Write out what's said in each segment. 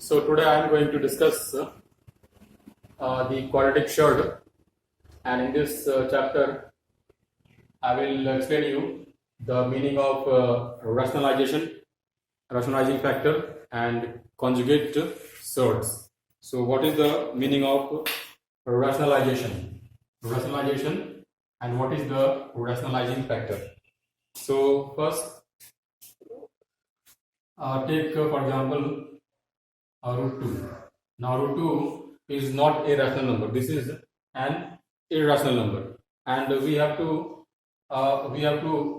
So today I am going to discuss the quadratic surd, and in this chapter I will explain you the meaning of rationalizing factor, and conjugate surds. So what is the meaning of rationalization, and what is the rationalizing factor? So first, take for example root 2. Now root 2 is not a rational number. This is an irrational number, and we have to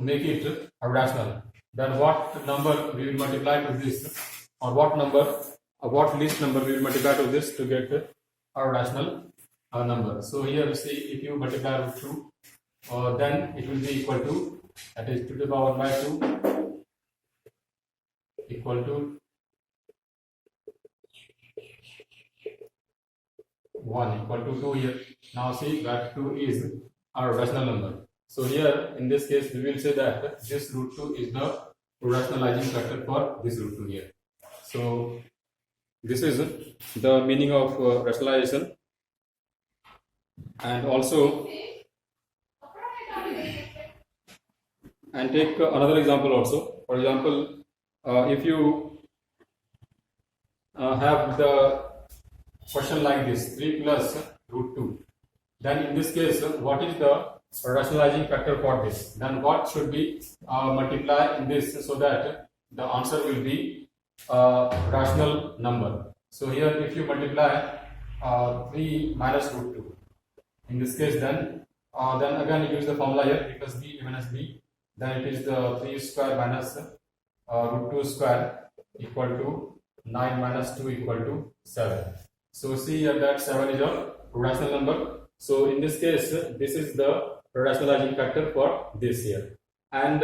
make it a rational. Then what number we will multiply to this, or what least number we will multiply to this to get a rational number. So here we see, if you multiply root 2, then it will be equal to, that is 2 to the power 1 by 2 equal to 1 equal to 2 here. Now see that 2 is a rational number. So here in this case we will say that this root 2 is the rationalizing factor for this root 2 here. So this is the meaning of rationalization. And also, and take another example also. For example, if you have the question like this, 3 plus root 2, then in this case what is the rationalizing factor for this? Then what should be multiply in this so that the answer will be a rational number? So here if you multiply 3 minus root 2, in this case then again use the formula here, because b minus b, then it is the 3 square minus root 2 square equal to 9 minus 2 equal to 7. So see here that 7 is a rational number. So in this case, this is the rationalizing factor for this here. And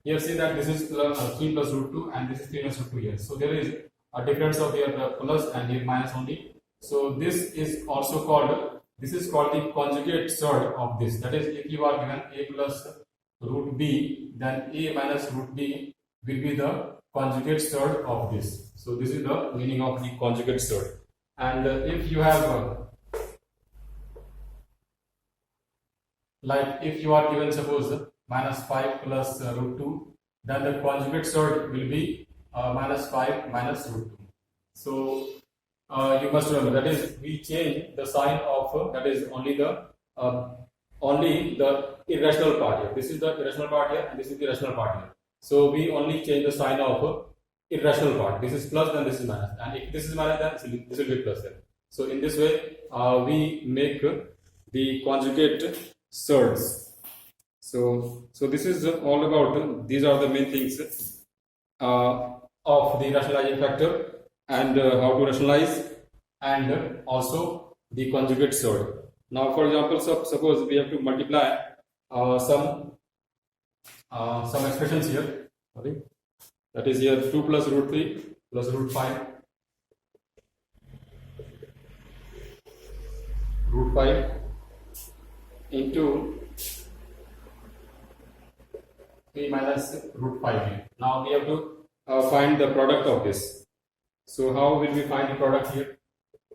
here see that this is 3 plus root 2 and this is 3 minus root 2 here. So there is a difference of here plus and here minus only. So this is also called, this is called the conjugate surd of this. That is, if you are given a plus root b, then a minus root b will be the conjugate surd of this. So this is the meaning of the conjugate surd. And if you have like if you are given suppose minus 5 plus root 2, then the conjugate surd will be minus 5 minus root 2. So you must remember, that is, we change the sign of that is only the irrational part here. This is the irrational part here and this is the rational part here. So we only change the sign of irrational part. This is plus, then this is minus, and if this is minus, then this will be plus here. So in this way we make the conjugate surds. So this is all about, these are the main things of the rationalizing factor, and how to rationalize, and also the conjugate surd. Now for example, suppose we have to multiply some expressions here. Sorry. That is here 2 plus root 3 plus root 5 into 3 minus root 5 here. Now we have to find the product of this. So how will we find the product here?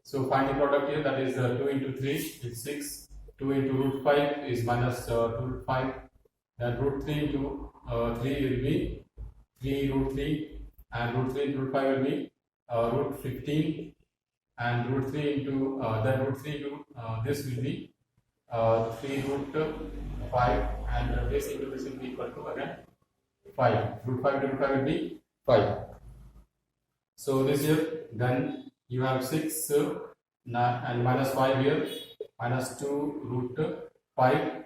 So find the product here, that is 2 into 3 is 6, 2 into root 5 is minus 2 root 5, then root 3 into 3 will be 3 root 3, and root 3 into root 5 will be root 15, and root 3 into then root 3 into this will be 3 root 5, and this into this will be equal to again 5. Root 5 into root 5 will be 5. So this here, then you have 6 and minus 5 here, minus 2 root 5,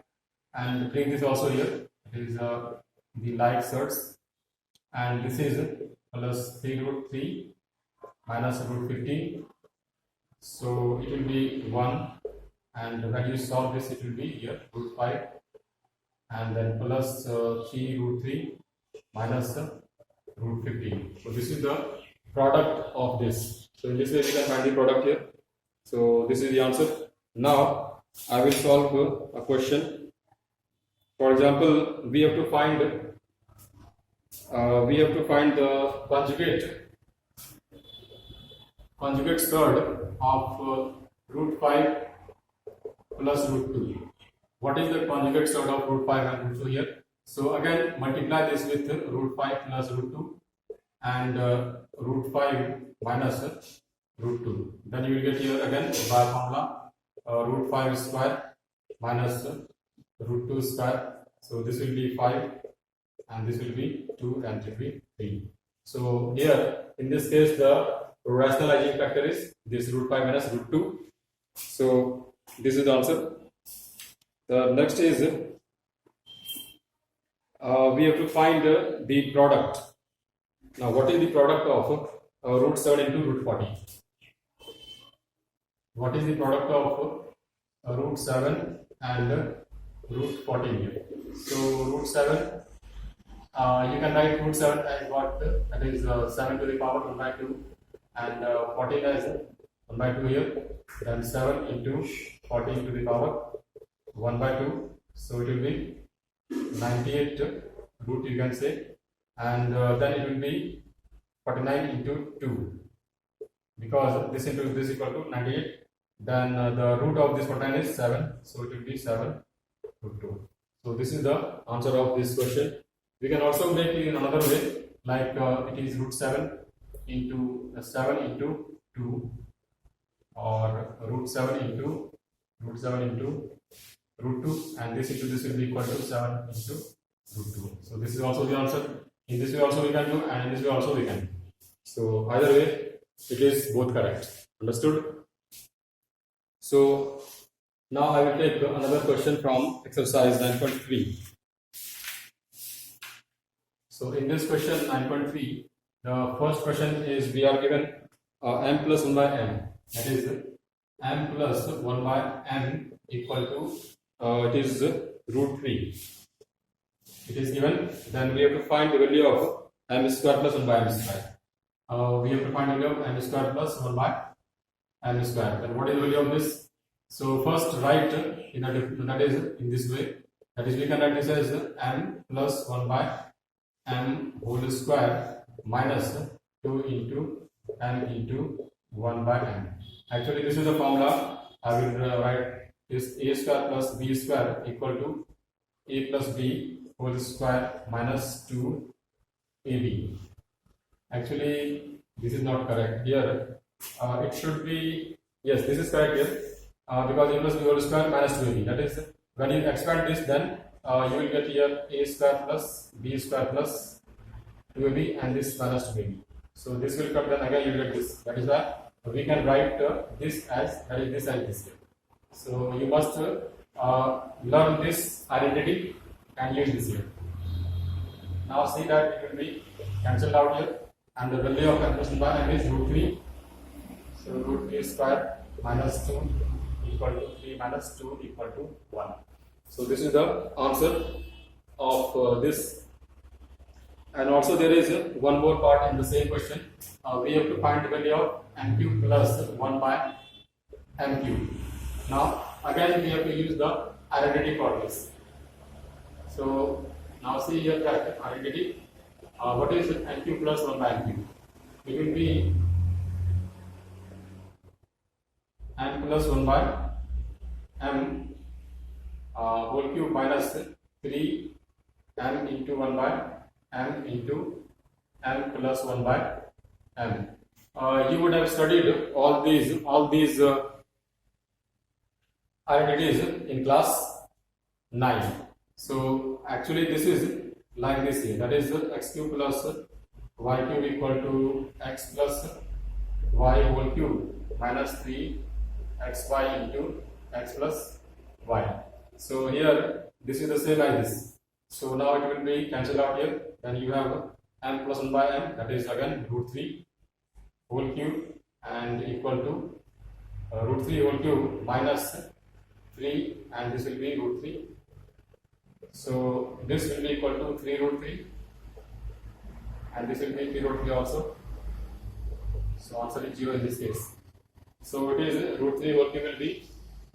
and bring this also here. It is the like surds. And this is plus 3 root 3 minus root 15. So it will be 1, and when you solve this it will be here root 5, and then plus 3 root 3 minus root 15. So this is the product of this. So in this way we can find the product here. So this is the answer. Now I will solve a question. For example, we have to find the conjugate conjugate surd of root 5 plus root 2. What is the conjugate surd of root 5 and root 2 here? So again multiply this with root 5 plus root 2 and root 5 minus root 2. Then you will get here again by formula root 5 square minus root 2 square. So this will be 5 and this will be 2 and this will be 3. So here in this case the rationalizing factor is this root 5 minus root 2. So this is the answer. The next is we have to find the product. Now what is the product of root 7 into root 40? What is the product of root 7 and root 14 here? So root 7, you can write root 7 as what? That is 7 to the power 1 by 2 and 14 as 1 by 2 here. Then 7 into 14 to the power 1 by 2. So it will be 98 root you can say, and then it will be 49 into 2 because this into this equal to 98. Then the root of this 49 is 7, so it will be 7 root 2. So this is the answer of this question. We can also make it in another way, like it is root 7 into 2 or root 7 into root 2, and this into this will be equal to 7 into root 2. So this is also the answer. In this way also we can do, and in this way also we can do. So either way it is both correct. Understood? So now I will take another question from exercise 9.3. So in this question 9.3, the first question is we are given m plus 1 by m, that is m plus 1 by m equal to it is root 3. It is given. Then we have to find the value of m square plus 1 by m square. We have to find the value of m square plus 1 by m square. Then what is the value of this? So first write in a that is in this way. That is we can write this as m plus 1 by m whole square minus 2 into m into 1 by m. Actually this is the formula. I will write this a square plus b square equal to a plus b whole square minus 2 ab. Actually this is not correct here. It should be, yes, this is correct here because a plus b whole square minus 2ab. That is when you expand this, then you will get here a square plus b square plus 2ab and this minus 2ab. So this will cut, then again you will get this. That is why we can write this as that is this and this here. So you must learn this identity and use this here. Now see that it will be cancelled out here, and the value of m plus 1 by m is root 3. So root 3 square minus 2 equal to 3 minus 2 equal to 1. So this is the answer of this. And also there is one more part in the same question. We have to find the value of m cube plus 1 by m cube. Now again we have to use the identity for this. So now see here that identity. What is m cube plus 1 by m cube? It will be m plus 1 by m whole cube minus 3 m into 1 by m into m plus 1 by m. You would have studied all these identities in class 9. So actually this is like this here, that is x cube plus y cube equal to x plus y whole cube minus 3 xy into x plus y. So here this is the same like this. So now it will be cancelled out here. Then you have m plus 1 by m, that is again root 3 whole cube and equal to root 3 whole cube minus 3, and this will be root 3. So this will be equal to 3 root 3 and this will be 3 root 3 also. So answer is 0 in this case. So it is root 3 whole cube will be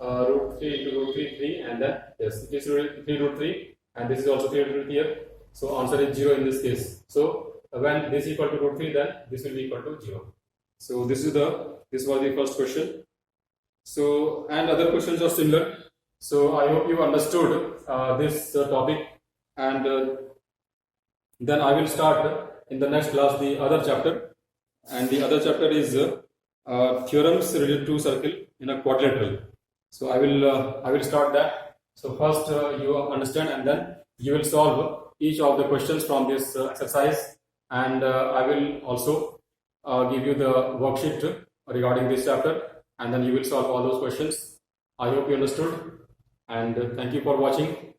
root 3 into root 3 3, and then yes, it is 3 root 3 and this is also 3 root 3 here. So answer is 0 in this case. So when this is equal to root 3, then this will be equal to 0. So this was the first question. So, and other questions are similar. So I hope you understood this topic, and then I will start in the next class the other chapter, and the other chapter is theorems related to circle in a quadrilateral. So I will start that. So first you understand, and then you will solve each of the questions from this exercise, and I will also give you the worksheet regarding this chapter, and then you will solve all those questions. I hope you understood, and thank you for watching.